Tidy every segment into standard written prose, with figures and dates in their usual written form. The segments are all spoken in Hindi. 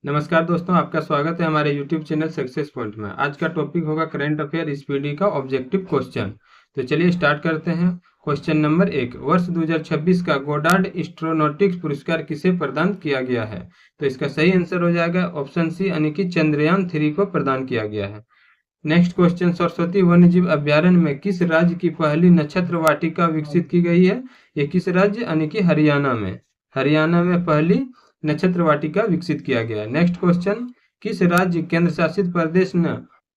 नमस्कार दोस्तों, आपका स्वागत है हमारे YouTube चैनल सक्सेस पॉइंट में। आज का टॉपिक होगा करंट अफेयर स्पीडी का ऑब्जेक्टिव क्वेश्चन। तो चलिए स्टार्ट करते हैं। क्वेश्चन नंबर 1, वर्ष 2026 का गोडार्ड एस्ट्रोनॉटिक्स पुरस्कार किसे प्रदान किया गया है? तो इसका सही आंसर हो जाएगा ऑप्शन सी, यानी कि चंद्रयान 3 को प्रदान किया गया है। नेक्स्ट क्वेश्चन, सरस्वती वन्यजीव अभ्यारण्य में किस राज्य की पहली नक्षत्र वाटिका विकसित की गई है? ये किस राज्य, यानी कि हरियाणा में पहली नक्षत्र वाटिका विकसित किया गया है। नेक्स्ट क्वेश्चन, किस राज्य केंद्र शासित प्रदेश ने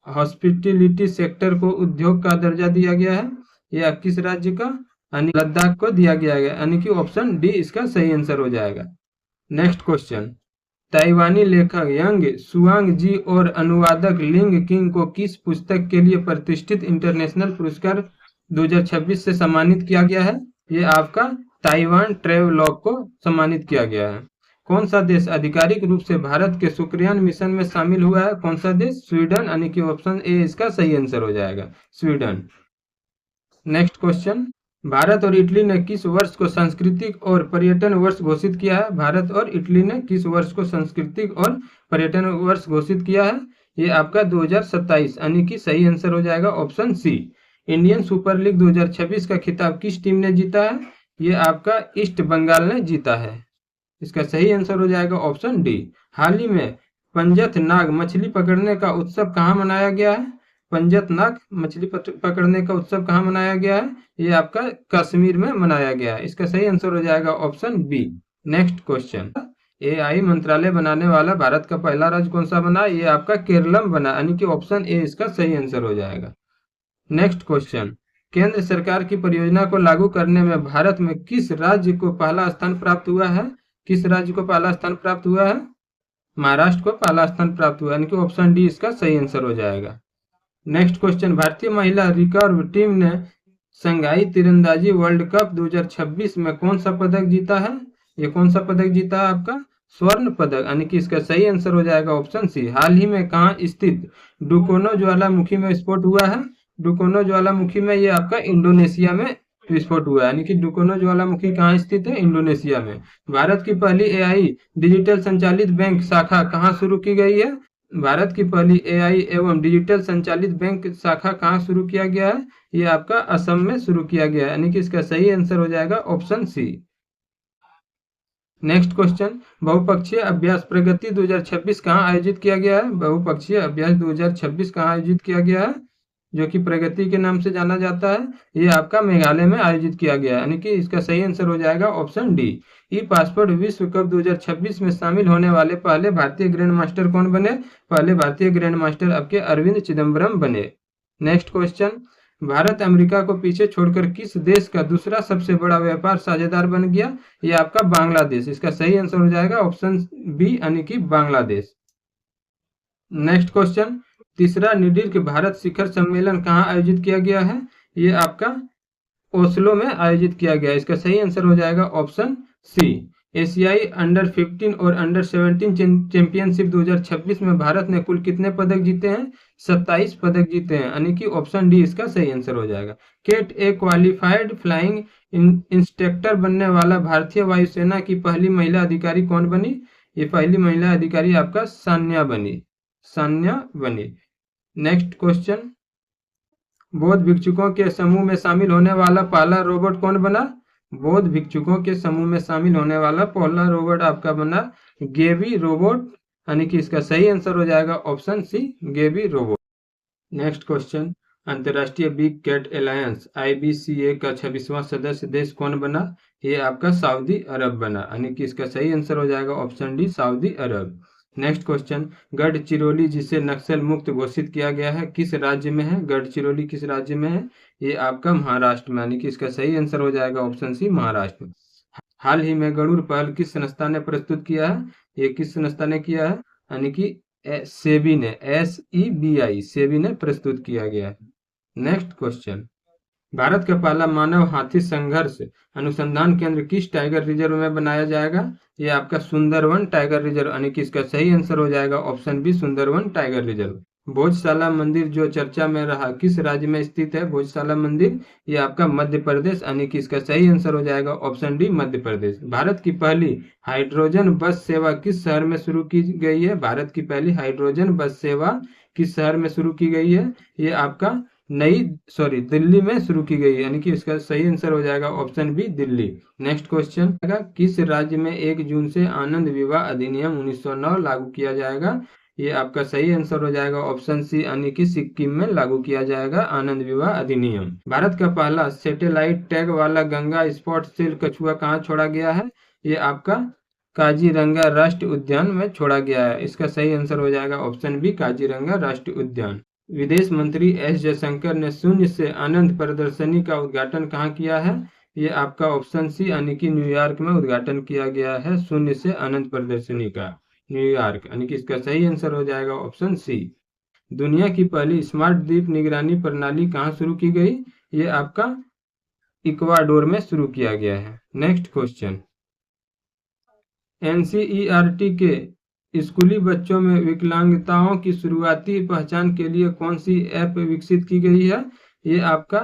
हॉस्पिटलिटी सेक्टर को उद्योग का दर्जा दिया गया है? यह किस राज्य का, यानी लद्दाख को दिया गया है, यानी कि ऑप्शन डी इसका सही आंसर हो जाएगा। नेक्स्ट क्वेश्चन, ताइवानी लेखक यंग सुआंग जी और अनुवादक लिंग किंग को किस पुस्तक के लिए प्रतिष्ठित इंटरनेशनल पुरस्कार 2026 से सम्मानित किया गया है? ये आपका ताइवान ट्रैवलॉग को सम्मानित किया गया है। कौन सा देश आधिकारिक रूप से भारत के शुक्रयान मिशन में शामिल हुआ है? कौन सा देश? स्वीडन, यानी कि ऑप्शन ए इसका सही आंसर हो जाएगा, स्वीडन। नेक्स्ट क्वेश्चन, भारत और इटली ने किस वर्ष को सांस्कृतिक और पर्यटन वर्ष घोषित किया है? भारत और इटली ने किस वर्ष को सांस्कृतिक और पर्यटन वर्ष घोषित किया है? ये आपका 2027, यानी कि सही आंसर हो जाएगा option C. Indian Super League 2026 का खिताब किस टीम ने जीता है? ये आपका ईस्ट बंगाल ने जीता है। इसका सही आंसर हो जाएगा ऑप्शन डी। हाल ही में पंजत नाग मछली पकड़ने का उत्सव कहाँ मनाया गया है? पंजत नाग मछली पकड़ने का उत्सव कहाँ मनाया गया है? ये आपका कश्मीर में मनाया गया है। इसका सही आंसर हो जाएगा option B. Next question, AI मंत्रालय बनाने वाला भारत का पहला राज्य कौन सा बना? ये आपका केरलम बना, यानी कि ऑप्शन ए इसका सही आंसर हो जाएगा। नेक्स्ट क्वेश्चन, केंद्र सरकार की परियोजना को लागू करने में भारत में किस राज्य को पहला स्थान प्राप्त हुआ है? किस राज्य को पहला स्थान प्राप्त हुआ है? महाराष्ट्र को पहला स्थान प्राप्त हुआ, यानी कि ऑप्शन डी इसका सही आंसर हो जाएगा। नेक्स्ट क्वेश्चन, भारतीय महिला रिकर्व टीम ने शंघाई तीरंदाजी वर्ल्ड कप 2026 में कौन सा पदक जीता है? ये कौन सा पदक जीता है? आपका स्वर्ण पदक, यानी कि इसका सही आंसर हो जाएगा ऑप्शन सी। हाल ही में कहाँ स्थित डुकोनो ज्वालामुखी में विस्फोट हुआ है? डुकोनो ज्वालामुखी में ये आपका इंडोनेशिया में विस्फोट हुआ, यानी कि डुकोनो ज्वालामुखी कहाँ स्थित है? इंडोनेशिया में। भारत की पहली एआई डिजिटल संचालित बैंक शाखा कहाँ शुरू की गई है? भारत की पहली एआई एवं डिजिटल संचालित बैंक शाखा कहाँ शुरू किया गया है? ये आपका असम में शुरू किया गया है, यानी कि इसका सही आंसर हो जाएगा ऑप्शन सी। नेक्स्ट क्वेश्चन, बहुपक्षीय अभ्यास प्रगति 2026 कहाँ आयोजित किया गया है? बहुपक्षीय अभ्यास 2026 कहाँ आयोजित किया गया है, जो कि प्रगति के नाम से जाना जाता है? ये आपका मेघालय में आयोजित किया गया है, यानी कि इसका सही आंसर हो जाएगा ऑप्शन डी। ई पासपोर्ट विश्व कप 2026 में शामिल होने वाले पहले भारतीय ग्रैंड मास्टर कौन बने? पहले भारतीय ग्रैंड मास्टर आपके अरविंद चिदम्बरम बने। नेक्स्ट क्वेश्चन, भारत अमेरिका को पीछे छोड़कर किस देश का दूसरा सबसे बड़ा व्यापार साझेदार बन गया? ये आपका बांग्लादेश। इसका सही आंसर हो जाएगा ऑप्शन बी, यानी कि बांग्लादेश। नेक्स्ट क्वेश्चन, तीसरा निडीर्घ भारत शिखर सम्मेलन कहाँ आयोजित किया गया है? ये आपका ओस्लो में आयोजित किया गया है। इसका सही आंसर हो जाएगा ऑप्शन सी। एशियाई अंडर 15 और अंडर 17 चैंपियनशिप 2026 में भारत ने कुल कितने पदक जीते हैं? 27 पदक जीते हैं, यानी कि ऑप्शन डी इसका सही आंसर हो जाएगा। केट ए क्वालिफाइड फ्लाइंग इंस्ट्रक्टर बनने वाला भारतीय वायुसेना की पहली महिला अधिकारी कौन बनी? ये पहली महिला अधिकारी आपका सान्या बनी। नेक्स्ट क्वेश्चन, बौद्ध भिक्षुकों के समूह में शामिल होने वाला पहला रोबोट कौन बना? बौद्ध भिक्षुकों के समूह में शामिल होने वाला पहला रोबोट आपका बना गेबी रोबोट, यानी कि इसका सही आंसर हो जाएगा ऑप्शन सी, गेबी रोबोट। नेक्स्ट क्वेश्चन, अंतरराष्ट्रीय बिग कैट अलायंस IBCA का 26वां सदस्य देश कौन बना? ये आपका सऊदी अरब बना, यानी कि इसका सही आंसर हो जाएगा ऑप्शन डी, सऊदी अरब। नेक्स्ट क्वेश्चन, गढ़चिरौली जिसे नक्सल मुक्त घोषित किया गया है किस राज्य में है? गढ़चिरौली किस राज्य में है? ये आपका महाराष्ट्र में, यानी कि इसका सही आंसर हो जाएगा ऑप्शन सी, महाराष्ट्र में। हाल ही में गरुड़ पहल किस संस्था ने प्रस्तुत किया है? ये किस संस्था ने किया है? यानी कि सेबी ने, SEBI सेबी ने प्रस्तुत किया गया है। नेक्स्ट क्वेश्चन, भारत का पहला मानव हाथी संघर्ष अनुसंधान केंद्र किस टाइगर रिजर्व में बनाया जाएगा? ये आपका सुंदरवन टाइगर रिजर्व, यानी कि इसका सही आंसर हो जाएगा option B, Sundarban tiger reserve. Bhojshala मंदिर जो चर्चा में रहा किस राज्य में स्थित है भोजशाला मंदिर? ये आपका मध्य प्रदेश, यानी कि इसका सही आंसर हो जाएगा ऑप्शन डी मध्य प्रदेश। भारत की पहली हाइड्रोजन बस सेवा किस शहर में शुरू की गई है? भारत की पहली हाइड्रोजन बस सेवा किस शहर में शुरू की गई है? ये आपका दिल्ली में शुरू की गई है, यानी कि इसका सही आंसर हो जाएगा option B Delhi. Next question, किस राज्य में 1 जून से आनंद विवाह अधिनियम 1909 लागू किया जाएगा? ये आपका सही आंसर हो जाएगा ऑप्शन सी, यानी कि सिक्किम में लागू किया जाएगा आनंद विवाह अधिनियम। भारत का पहला सैटेलाइट टैग वाला गंगा स्पॉट सिल कछुआ कहाँ छोड़ा गया है? ये आपका काजीरंगा राष्ट्रीय उद्यान में छोड़ा गया है। इसका सही आंसर हो जाएगा ऑप्शन बी काजीरंगा राष्ट्रीय उद्यान। विदेश मंत्री एस जयशंकर ने शून्य से अनंत प्रदर्शनी का उद्घाटन कहाँ किया है? ये आपका ऑप्शन सी, यानी कि न्यूयॉर्क में उद्घाटन किया गया है शून्य से अनंत प्रदर्शनी का, न्यूयॉर्क, यानी कि इसका सही आंसर हो जाएगा ऑप्शन सी। दुनिया की पहली स्मार्ट द्वीप निगरानी प्रणाली कहाँ शुरू की गई? ये आपका इक्वाडोर में शुरू किया गया है। नेक्स्ट क्वेश्चन, एनसीईआरटी के स्कूली बच्चों में विकलांगताओं की शुरुआती पहचान के लिए कौन सी ऐप विकसित की गई है? ये आपका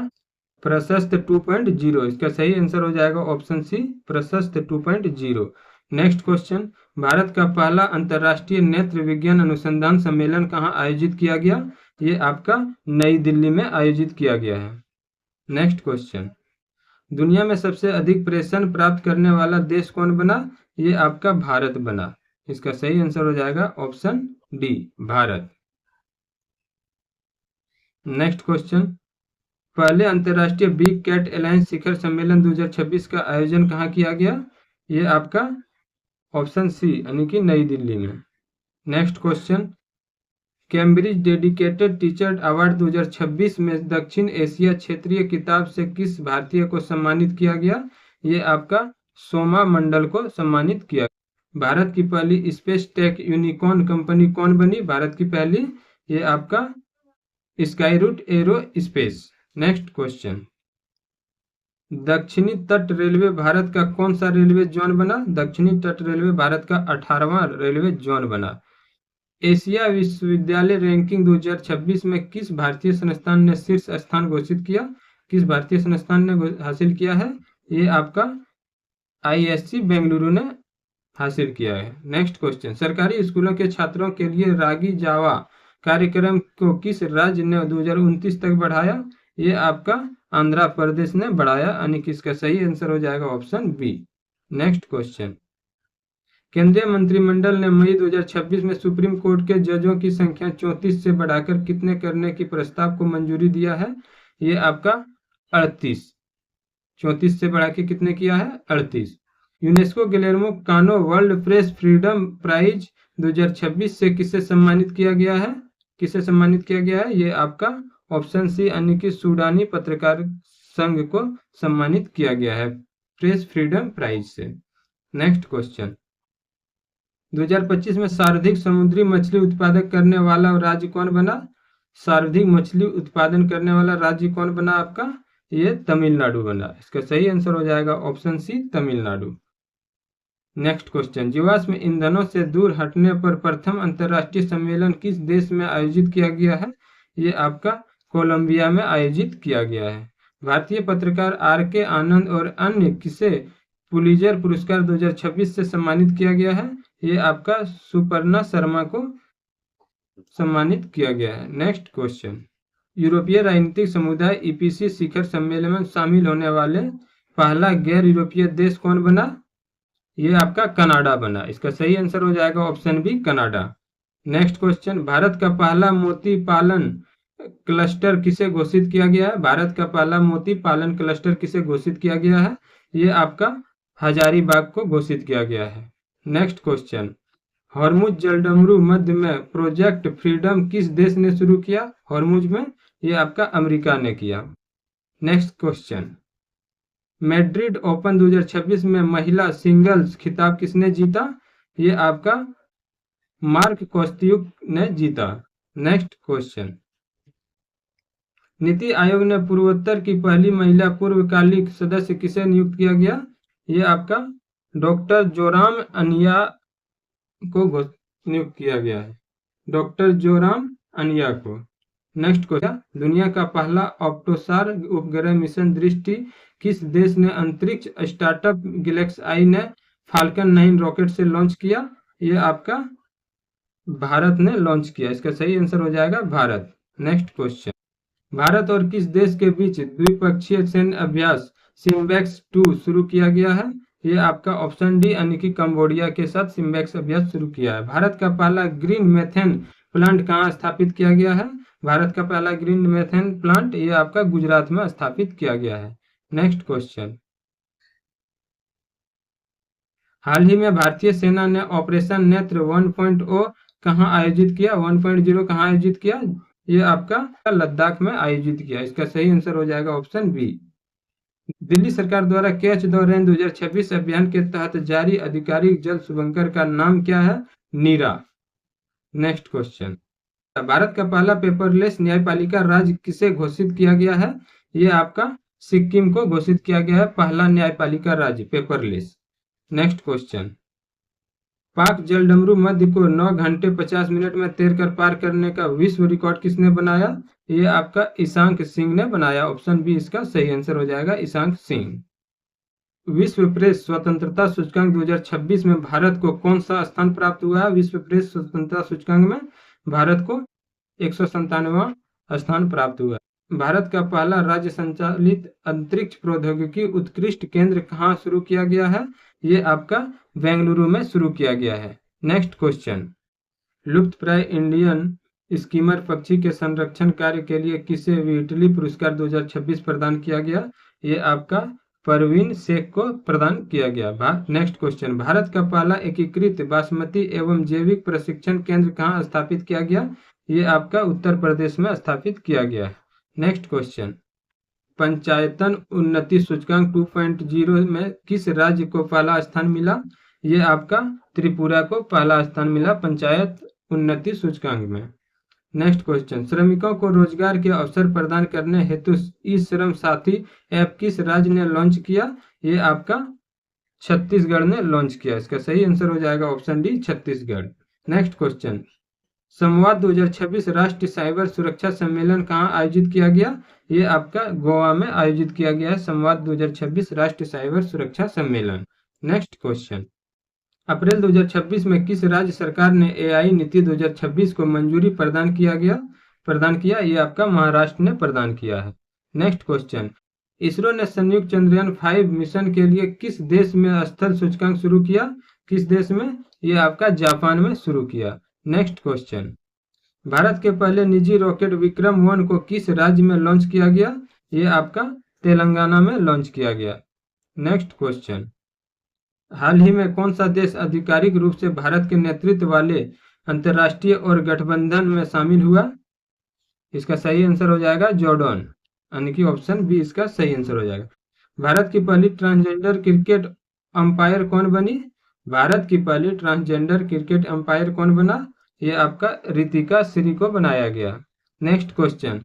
प्रशस्त 2.0, इसका सही आंसर हो जाएगा ऑप्शन सी प्रशस्त 2.0। नेक्स्ट क्वेश्चन, भारत का पहला अंतर्राष्ट्रीय नेत्र विज्ञान अनुसंधान सम्मेलन कहाँ आयोजित किया गया? ये आपका नई दिल्ली में आयोजित किया गया है। नेक्स्ट क्वेश्चन, दुनिया में सबसे अधिक प्रेषण प्राप्त करने वाला देश कौन बना? ये आपका भारत बना। इसका सही आंसर हो जाएगा option D Bharat. Next question, पहले अंतर्राष्ट्रीय बिग कैट अलायंस शिखर सम्मेलन 2026 का आयोजन कहाँ किया गया? ये आपका ऑप्शन सी, यानी कि नई दिल्ली में। Next question, Cambridge dedicated teacher award 2026 में दक्षिण एशिया क्षेत्रीय किताब से किस भारतीय को सम्मानित किया गया? ये आपका सोमा मंडल को सम्मानित किया। भारत की पहली स्पेस टेक यूनिकॉर्न कंपनी कौन बनी? भारत की पहली, ये आपका Skyroot arrow space. Next question, दक्षिणी तट रेलवे भारत का कौन सा रेलवे जोन बना? दक्षिणी तट रेलवे भारत का 18वां रेलवे जोन बना। एशिया विश्वविद्यालय रैंकिंग 2026 में किस भारतीय संस्थान ने शीर्ष स्थान घोषित किया? किस भारतीय संस्थान ने हासिल किया है? ये आपका आईएससी बेंगलुरु ने हासिल किया है। नेक्स्ट क्वेश्चन, सरकारी स्कूलों के छात्रों के लिए रागी जावा कार्यक्रम को किस राज्य ने 2029 तक बढ़ाया? ये आपका आंध्र प्रदेश ने बढ़ाया, यानी कि इसका सही आंसर हो जाएगा ऑप्शन बी। नेक्स्ट क्वेश्चन, केंद्रीय मंत्रिमंडल ने मई 2026 में सुप्रीम कोर्ट के जजों की संख्या 34 से बढ़ाकर कितने करने की प्रस्ताव को मंजूरी दिया है? ये आपका 38, 34 से बढ़ा के कितने किया है? 38। यूनेस्को गिलेर्मो कानो वर्ल्ड प्रेस फ्रीडम प्राइज 2026 से किसे सम्मानित किया गया है? किसे सम्मानित किया गया है? ये आपका ऑप्शन सी, यानी कि सूडानी पत्रकार संघ को सम्मानित किया गया है प्रेस फ्रीडम प्राइज से। नेक्स्ट क्वेश्चन, 2025 में सर्वाधिक समुद्री मछली उत्पादक करने वाला राज्य कौन बना? सर्वाधिक मछली उत्पादन करने वाला राज्य कौन बना आपका? ये तमिलनाडु बना। इसका सही आंसर हो जाएगा option C Tamil Nadu. Next question, जीवाश्म ईंधनों से दूर हटने पर प्रथम अंतर्राष्ट्रीय सम्मेलन किस देश में आयोजित किया गया है? ये आपका कोलंबिया में आयोजित किया गया है। भारतीय पत्रकार आर.के. आनंद और अन्य किसे पुलित्जर पुरस्कार 2026 से सम्मानित किया गया है? ये आपका सुपर्णा शर्मा को सम्मानित किया गया है। नेक्स्ट क्वेश्चन, यूरोपीय राजनीतिक समुदाय ईपीसी शिखर सम्मेलन में शामिल होने वाले पहला गैर यूरोपीय देश कौन बना? ये आपका कनाडा बना। इसका सही आंसर हो जाएगा option B Canada. Next question, Bharat का पहला मोती पालन क्लस्टर किसे घोषित किया गया है? भारत का पहला मोती पालन क्लस्टर किसे घोषित किया गया है? ये आपका हजारीबाग को घोषित किया गया है। नेक्स्ट क्वेश्चन, हॉर्मुज जलडमरू मध्य में प्रोजेक्ट फ्रीडम किस देश ने शुरू किया? हॉर्मुज में, ये आपका अमेरिका ने किया। नेक्स्ट क्वेश्चन, मैड्रिड ओपन 2026 में महिला सिंगल्स खिताब किसने जीता? ये आपका मार्क कोस्तियुक ने जीता। नेक्स्ट क्वेश्चन, नीति आयोग ने पूर्वोत्तर की पहली महिला पूर्णकालिक सदस्य किसे नियुक्त किया गया? ये आपका डॉक्टर जोराम अनिया को नियुक्त किया गया है। डॉक्टर जोराम अनिया को। नेक्स्ट क्वेश्चन, दुनिया का पहला ऑप्टोसार उपग्रह मिशन दृष्टि किस देश ने अंतरिक्ष स्टार्टअप गैलेक्सी ने फाल्कन 9 रॉकेट से लॉन्च किया? ये आपका भारत ने लॉन्च किया। इसका सही आंसर हो जाएगा भारत। नेक्स्ट क्वेश्चन, भारत और किस देश के बीच द्विपक्षीय सैन्य अभ्यास सिम्बैक्स 2 शुरू किया गया है? ये आपका ऑप्शन डी यानी कि कंबोडिया के साथ सिम्बैक्स अभ्यास शुरू किया है। भारत का पहला ग्रीन मेथेन प्लांट कहाँ स्थापित किया गया है? भारत का पहला ग्रीन मेथेन प्लांट ये आपका गुजरात में स्थापित किया गया है। नेक्स्ट क्वेश्चन, हाल ही में भारतीय सेना ने ऑपरेशन नेत्र 1.0 कहाँ आयोजित किया? 1.0 कहाँ आयोजित किया? ये आपका लद्दाख में आयोजित किया। इसका सही आंसर हो जाएगा ऑप्शन बी। दिल्ली सरकार द्वारा कैच द रेन 2026 अभियान के तहत जारी आधिकारिक जल शुभंकर का नाम क्या है? नीरा। नेक्स्ट क्वेश्चन, भारत का पहला पेपरलेस न्यायपालिका राज्य किसे घोषित किया गया है? ये आपका सिक्किम को घोषित किया गया है पहला न्यायपालिका राज्य पेपरलेस। नेक्स्ट क्वेश्चन, पाक जलडमरू मध्य को 9 घंटे 50 मिनट में तैरकर पार करने का विश्व रिकॉर्ड किसने बनाया? ये आपका ईशांक सिंह ने बनाया। ऑप्शन बी इसका सही आंसर हो जाएगा, ईशांक सिंह। विश्व प्रेस स्वतंत्रता सूचकांक 2026 में भारत को कौन सा स्थान प्राप्त हुआ है? विश्व प्रेस स्वतंत्रता सूचकांक में भारत को 197वां स्थान प्राप्त हुआ। भारत का पहला राज्य संचालित अंतरिक्ष प्रौद्योगिकी उत्कृष्ट केंद्र कहाँ शुरू किया गया है? ये आपका बेंगलुरु में शुरू किया गया है। नेक्स्ट क्वेश्चन, लुप्तप्राय इंडियन स्कीमर पक्षी के संरक्षण कार्य के लिए किसे व्हिटली पुरस्कार 2026 प्रदान किया गया? ये आपका परवीन शेख को प्रदान किया गया। नेक्स्ट क्वेश्चन, भारत का पहला एकीकृत बासमती एवं जैविक प्रशिक्षण केंद्र कहाँ स्थापित किया गया? ये आपका उत्तर प्रदेश में स्थापित किया गया है। नेक्स्ट क्वेश्चन, पंचायतन उन्नति सूचकांक 2.0 में किस राज्य को पहला स्थान मिला? ये आपका त्रिपुरा को पहला स्थान मिला पंचायत उन्नति सूचकांक में। नेक्स्ट क्वेश्चन, श्रमिकों को रोजगार के अवसर प्रदान करने हेतु ई श्रम साथी ऐप किस राज्य ने लॉन्च किया? ये आपका छत्तीसगढ़ ने लॉन्च किया। इसका सही आंसर हो जाएगा option D, Chhattisgarh. Next question, संवाद 2026 राष्ट्रीय साइबर सुरक्षा सम्मेलन कहाँ आयोजित किया गया? ये आपका गोवा में आयोजित किया गया है संवाद 2026 राष्ट्रीय साइबर सुरक्षा सम्मेलन। नेक्स्ट क्वेश्चन, अप्रैल 2026 में किस राज्य सरकार ने एआई नीति 2026 को मंजूरी प्रदान किया? ये आपका महाराष्ट्र ने प्रदान किया है। नेक्स्ट क्वेश्चन, इसरो ने संयुक्त चंद्रयान 5 मिशन के लिए किस देश में स्थल सूचकांक शुरू किया? किस देश में? ये आपका जापान में शुरू किया। नेक्स्ट क्वेश्चन, भारत के पहले निजी रॉकेट विक्रम 1 को किस राज्य में लॉन्च किया गया? ये आपका तेलंगाना में लॉन्च किया गया। नेक्स्ट क्वेश्चन, हाल ही में कौन सा देश आधिकारिक रूप से भारत के नेतृत्व वाले अंतर्राष्ट्रीय और गठबंधन में शामिल हुआ? इसका सही आंसर हो जाएगा जॉर्डन, यानी कि ऑप्शन बी इसका सही आंसर हो जाएगा। भारत की पहली ट्रांसजेंडर क्रिकेट अंपायर कौन बनी? भारत की पहली ट्रांसजेंडर क्रिकेट अंपायर कौन बना? ये आपका रितिका श्री को बनाया गया। नेक्स्ट क्वेश्चन,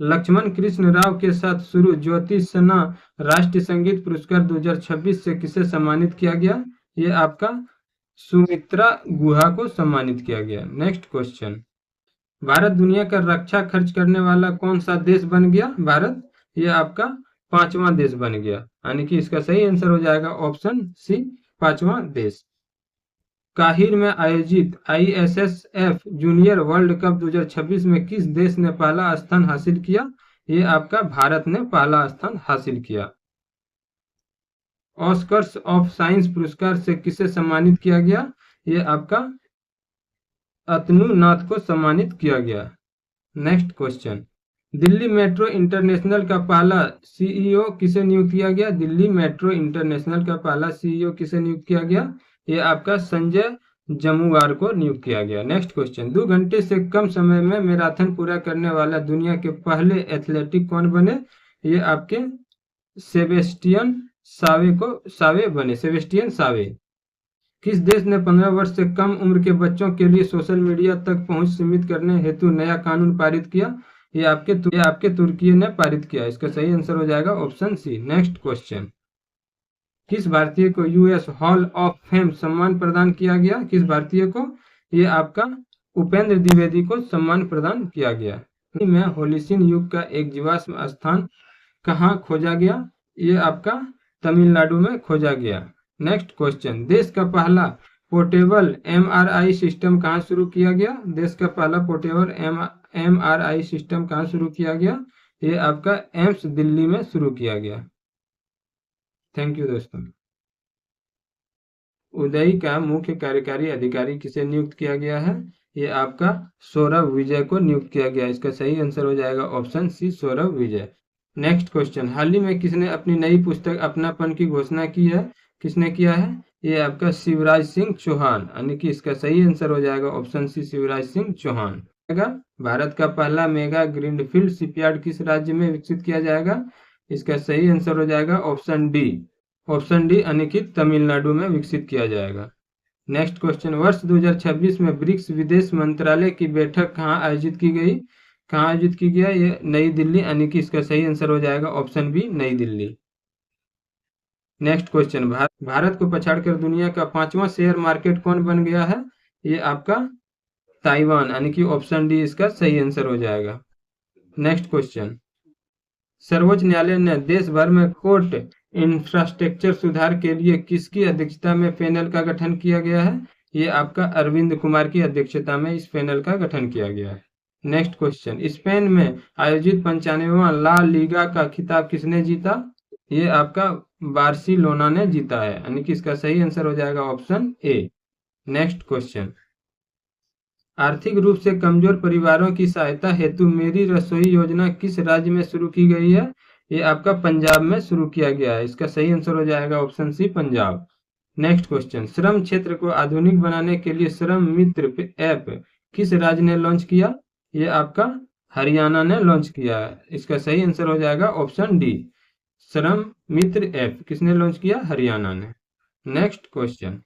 लक्ष्मण कृष्ण राव के साथ शुरू ज्योति सना राष्ट्रीय संगीत पुरस्कार 2026 से किसे सम्मानित किया गया? ये आपका सुमित्रा गुहा को सम्मानित किया गया। नेक्स्ट क्वेश्चन, भारत दुनिया का रक्षा खर्च करने वाला कौन सा देश बन गया? भारत ये आपका 5वां देश बन गया, यानी कि इसका सही आंसर हो जाएगा ऑप्शन सी, 5वां देश। काहिर में आयोजित ISSF जूनियर वर्ल्ड कप 2026 में किस देश ने पहला स्थान हासिल किया? ये आपका भारत ने पहला स्थान हासिल किया। ऑस्कर्स ऑफ साइंस पुरस्कार से किसे सम्मानित किया गया? ये आपका अतनु नाथ को सम्मानित किया गया। Next question, Delhi metro international का पहला CEO किसे नियुक्त किया गया? दिल्ली मेट्रो इंटरनेशनल का पहला CEO किसे नियुक्त किया गया? ये आपका संजय जमुआर को नियुक्त किया गया। नेक्स्ट क्वेश्चन, 2 घंटे से कम समय में मैराथन पूरा करने वाला दुनिया के पहले एथलेटिक कौन बने? ये आपके सेबेस्टियन सावे। किस देश ने 15 वर्ष से कम उम्र के बच्चों के लिए सोशल मीडिया तक पहुंच सीमित करने हेतु नया कानून पारित किया? ये आपके तुर्की ने पारित किया। इसका सही आंसर हो जाएगा ऑप्शन सी। नेक्स्ट क्वेश्चन, किस भारतीय को US हॉल ऑफ फेम सम्मान प्रदान किया गया? किस भारतीय को? ये आपका उपेंद्र द्विवेदी को सम्मान प्रदान किया गया। में होलिसिन युग का एक जीवाश्म स्थान कहाँ खोजा गया? ये आपका तमिलनाडु में खोजा गया। नेक्स्ट क्वेश्चन, देश का पहला पोर्टेबल MRI सिस्टम कहाँ शुरू किया गया? देश का पहला पोर्टेबल MRI सिस्टम कहाँ शुरू किया गया? ये आपका एम्स दिल्ली में शुरू किया गया। थैंक यू दोस्तों। उदय का मुख्य कार्यकारी अधिकारी किसे नियुक्त किया गया है? ये आपका सौरभ विजय को नियुक्त किया गया। इसका सही आंसर हो जाएगा ऑप्शन सी, सौरभ विजय। नेक्स्ट क्वेश्चन, हाल ही में किसने अपनी नई पुस्तक अपनापन की घोषणा की है? किसने किया है? ये आपका शिवराज सिंह चौहान, यानी कि इसका सही आंसर हो जाएगा ऑप्शन सी, शिवराज सिंह चौहान। भारत का पहला मेगा ग्रीनफील्ड शिपयार्ड किस राज्य में विकसित किया जाएगा? इसका सही आंसर हो जाएगा ऑप्शन डी, यानी कि तमिलनाडु में विकसित किया जाएगा। नेक्स्ट क्वेश्चन, वर्ष 2026 में ब्रिक्स विदेश मंत्रालय की बैठक कहाँ आयोजित की गई? कहाँ आयोजित की गया? ये नई दिल्ली, यानी कि इसका सही आंसर हो जाएगा ऑप्शन बी, नई दिल्ली। नेक्स्ट क्वेश्चन, भारत को पछाड़कर दुनिया का 5वां शेयर मार्केट कौन बन गया है? ये आपका ताइवान, यानी कि ऑप्शन डी इसका सही आंसर हो जाएगा। नेक्स्ट क्वेश्चन, सर्वोच्च न्यायालय ने देश भर में कोर्ट इंफ्रास्ट्रक्चर सुधार के लिए किसकी अध्यक्षता में पैनल का गठन किया गया है? ये आपका अरविंद कुमार की अध्यक्षता में इस पैनल का गठन किया गया है। नेक्स्ट क्वेश्चन, स्पेन में आयोजित 95वां ला लीगा का खिताब किसने जीता? ये आपका बार्सिलोना ने जीता है, यानी कि इसका सही आंसर हो जाएगा ऑप्शन ए। नेक्स्ट क्वेश्चन, आर्थिक रूप से कमजोर परिवारों की सहायता हेतु मेरी रसोई योजना किस राज्य में शुरू की गई है? ये आपका पंजाब में शुरू किया गया है। इसका सही आंसर हो जाएगा option C, Punjab. Next question, श्रम क्षेत्र को आधुनिक बनाने के लिए श्रम मित्र ऐप किस राज्य ने लॉन्च किया? ये आपका हरियाणा ने लॉन्च किया है। इसका सही आंसर हो जाएगा ऑप्शन डी, श्रम मित्र ऐप किसने लॉन्च किया? हरियाणा ने। नेक्स्ट क्वेश्चन,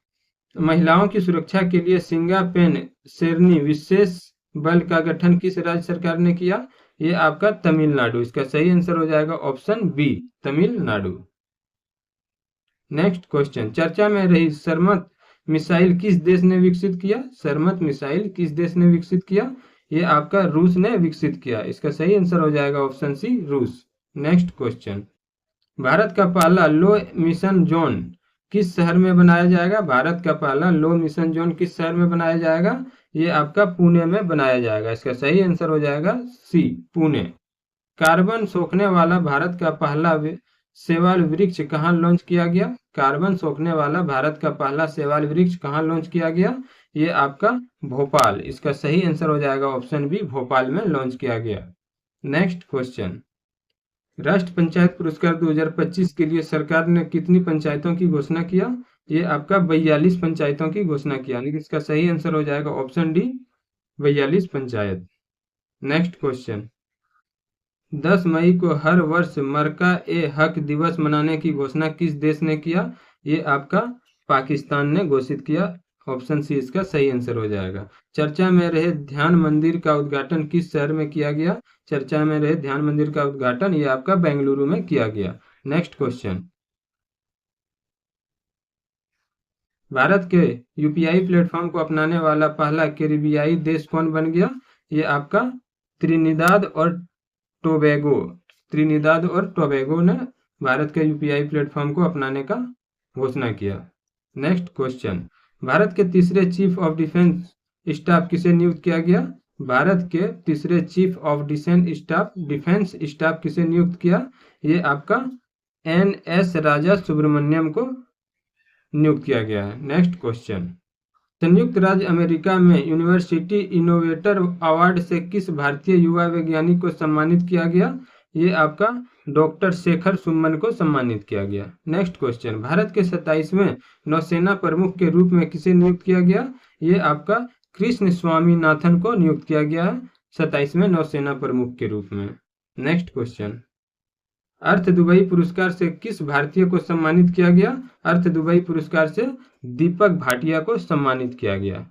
महिलाओं की सुरक्षा के लिए सिंगापेन शेरनी विशेष बल का गठन किस राज्य सरकार ने किया? ये आपका तमिलनाडु। इसका सही आंसर हो जाएगा option B, Tamil Nadu. Next question, चर्चा में रही सरमत मिसाइल किस देश ने विकसित किया? सरमत मिसाइल किस देश ने विकसित किया? ये आपका रूस ने विकसित किया। इसका सही आंसर हो जाएगा ऑप्शन सी, रूस। नेक्स्ट क्वेश्चन, भारत का पहला लो मिशन जोन किस शहर में बनाया जाएगा? भारत का पहला लो मिशन जोन किस शहर में बनाया जाएगा? ये आपका पुणे में बनाया जाएगा। इसका सही आंसर हो जाएगा सी, पुणे। कार्बन सोखने वाला भारत का पहला शैवाल वृक्ष कहाँ लॉन्च किया गया? कार्बन सोखने वाला भारत का पहला शैवाल वृक्ष कहाँ लॉन्च किया गया? ये आपका भोपाल। इसका सही आंसर हो जाएगा ऑप्शन बी, भोपाल में लॉन्च किया गया। नेक्स्ट क्वेश्चन, राष्ट्र पंचायत पुरस्कार 2025 के लिए सरकार ने कितनी पंचायतों की घोषणा किया? ये आपका 42 पंचायतों की घोषणा किया, यानी कि इसका सही आंसर हो जाएगा option D, 42 panchayat. Next question, 10 मई को हर वर्ष मरका ए हक दिवस मनाने की घोषणा किस देश ने किया? ये आपका पाकिस्तान ने घोषित किया। ऑप्शन सी इसका सही आंसर हो जाएगा। चर्चा में रहे ध्यान मंदिर का उद्घाटन किस शहर में किया गया? चर्चा में रहे ध्यान मंदिर का उद्घाटन ये आपका बेंगलुरु में किया गया। नेक्स्ट क्वेश्चन, भारत के यूपीआई प्लेटफॉर्म को अपनाने वाला पहला कैरिबियाई देश कौन बन गया? ये आपका त्रिनिदाद और टोबैगो ने भारत के यूपीआई प्लेटफॉर्म को अपनाने का घोषणा किया। नेक्स्ट क्वेश्चन, भारत के तीसरे चीफ ऑफ डिफेंस स्टाफ किसे नियुक्त किया गया? भारत के तीसरे चीफ ऑफ डिफेंस स्टाफ किसे नियुक्त किया? ये आपका NS राजा सुब्रमण्यम को नियुक्त किया गया है। नेक्स्ट क्वेश्चन, संयुक्त राज्य अमेरिका में यूनिवर्सिटी इनोवेटर अवार्ड से किस भारतीय युवा वैज्ञानिक को सम्मानित किया गया? ये आपका डॉक्टर शेखर सुमन को सम्मानित किया गया। नेक्स्ट क्वेश्चन, भारत के 27वें नौसेना प्रमुख के रूप में किसे नियुक्त किया गया? ये आपका कृष्ण स्वामीनाथन को नियुक्त किया गया है 27वें नौसेना प्रमुख के रूप में। नेक्स्ट क्वेश्चन, अर्थ दुबई पुरस्कार से किस भारतीय को सम्मानित किया गया? अर्थ दुबई पुरस्कार से दीपक भाटिया को सम्मानित किया गया।